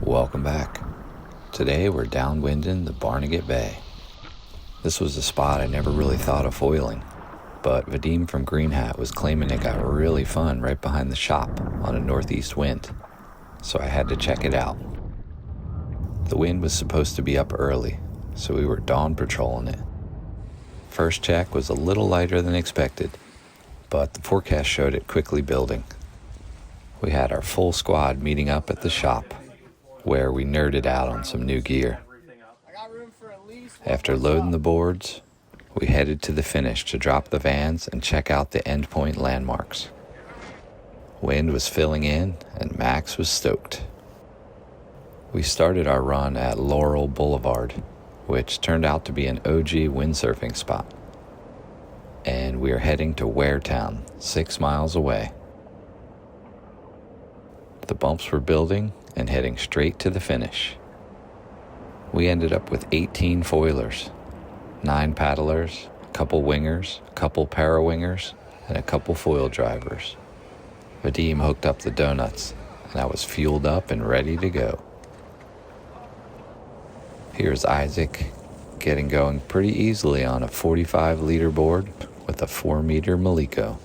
Welcome back. Today we're downwinding the Barnegat Bay. This was a spot I never really thought of foiling, but Vadim from Green Hat was claiming it got really fun right behind the shop on a northeast wind, so I had to check it out. The wind was supposed to be up early, so we were dawn patrolling it. First check was a little lighter than expected, but the forecast showed it quickly building. We had our full squad meeting up at the shop, where we nerded out on some new gear. After loading the boards, we headed to the finish to drop the vans and check out the endpoint landmarks. Wind was filling in, and Max was stoked. We started our run at Laurel Boulevard, which turned out to be an OG windsurfing spot. And we are heading to Waretown, 6 miles away. The bumps were building and heading straight to the finish. We ended up with 18 foilers, 9 paddlers, a couple wingers, a couple para-wingers, and a couple foil drivers. Vadim hooked up the donuts, and I was fueled up and ready to go. Here's Isaac getting going pretty easily on a 45-liter board with a 4-meter Maliko.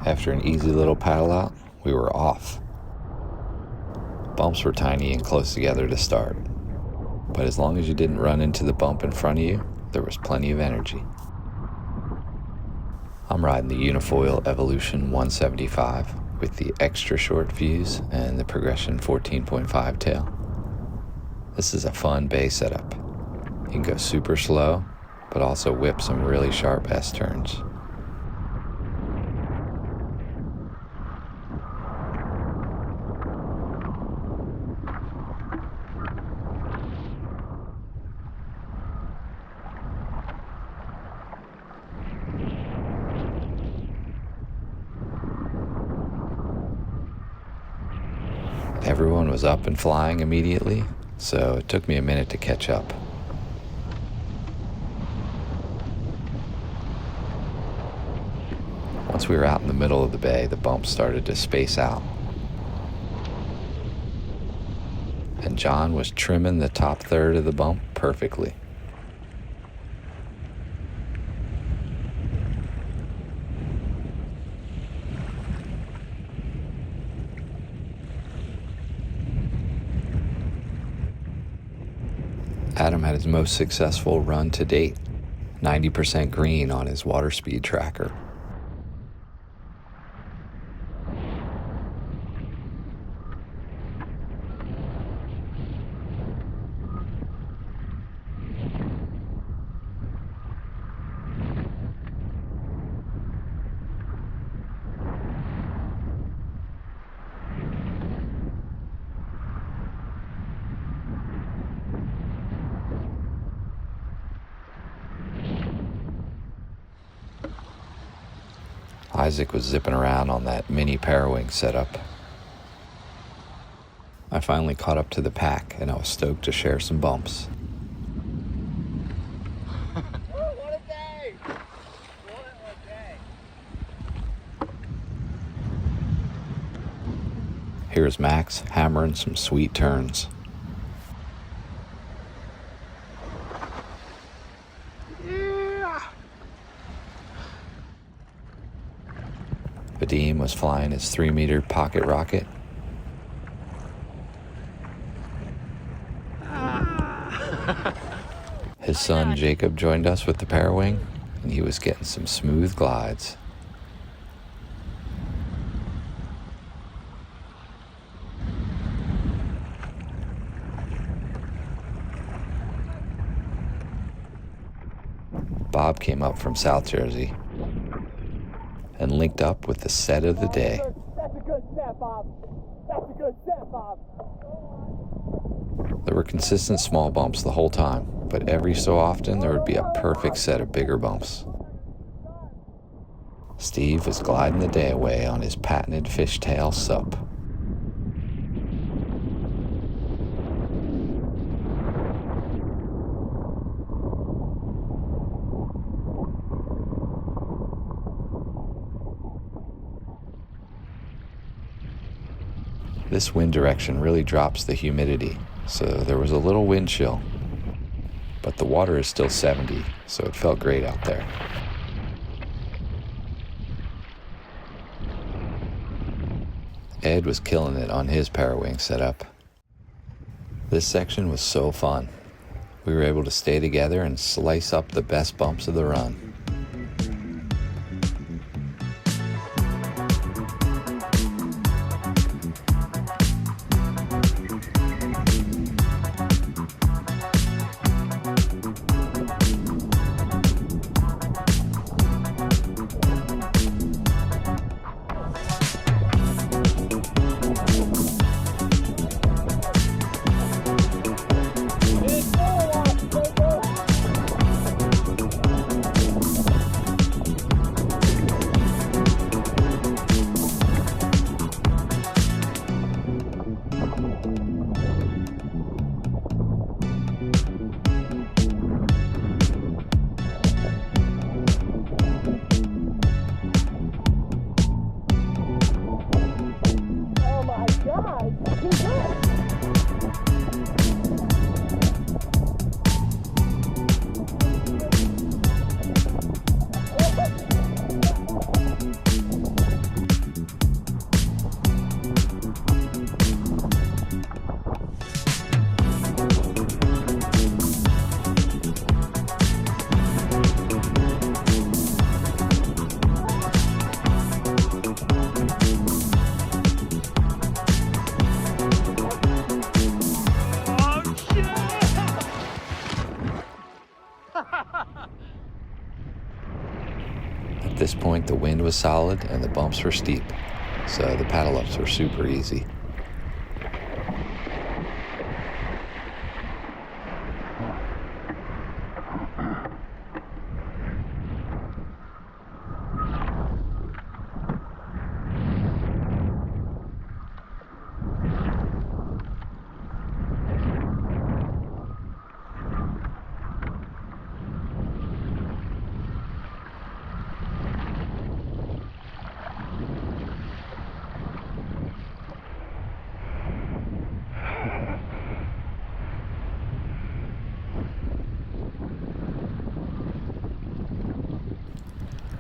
After an easy little paddle out, we were off. Bumps were tiny and close together to start, but as long as you didn't run into the bump in front of you, there was plenty of energy. I'm riding the Unifoil Evolution 175 with the extra short fuse and the Progression 14.5 tail. This is a fun bay setup. You can go super slow, but also whip some really sharp S-turns. Everyone was up and flying immediately, so it took me a minute to catch up. Once we were out in the middle of the bay, the bumps started to space out. And John was trimming the top third of the bump perfectly. Adam had his most successful run to date, 90% green on his water speed tracker. Isaac was zipping around on that mini parawing setup. I finally caught up to the pack, and I was stoked to share some bumps. What a day! What a day! Here's Max hammering some sweet turns. Vadim was flying his 3-meter pocket rocket. His son Jacob joined us with the parawing, and he was getting some smooth glides. Bob came up from South Jersey and linked up with the set of the day. That's a good set, Bob. That's a good set, Bob. There were consistent small bumps the whole time, but every so often there would be a perfect set of bigger bumps. Steve was gliding the day away on his patented fishtail sup. This wind direction really drops the humidity, so there was a little wind chill. But the water is still 70, so it felt great out there. Ed was killing it on his parawing setup. This section was so fun. We were able to stay together and slice up the best bumps of the run. At this point, the wind was solid and the bumps were steep, so the paddle ups were super easy.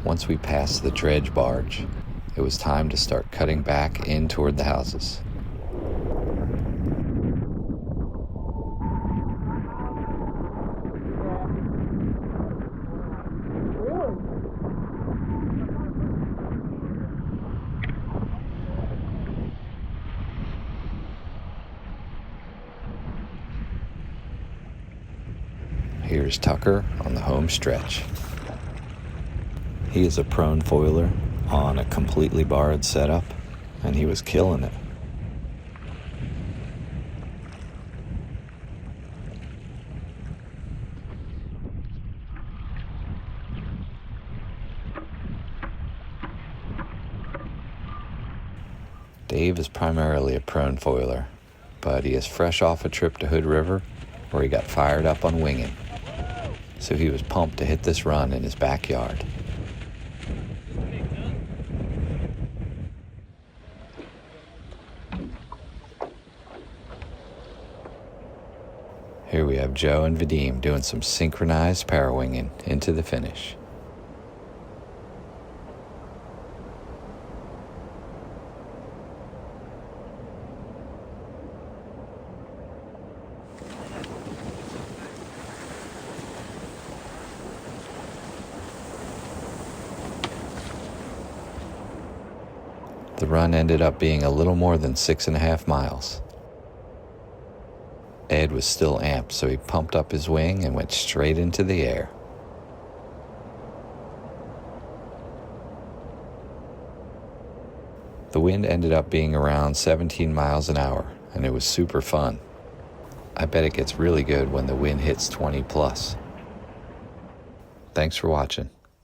Once we passed the dredge barge, it was time to start cutting back in toward the houses. Here's Tucker on the home stretch. He is a prone foiler on a completely barred setup, and he was killing it. Dave is primarily a prone foiler, but he is fresh off a trip to Hood River where he got fired up on winging. So he was pumped to hit this run in his backyard. Here we have Joe and Vadim doing some synchronized parawinging into the finish. The run ended up being a little more than 6.5 miles. Ed was still amped, so he pumped up his wing and went straight into the air. The wind ended up being around 17 miles an hour, and it was super fun. I bet it gets really good when the wind hits 20 plus. Thanks for watching.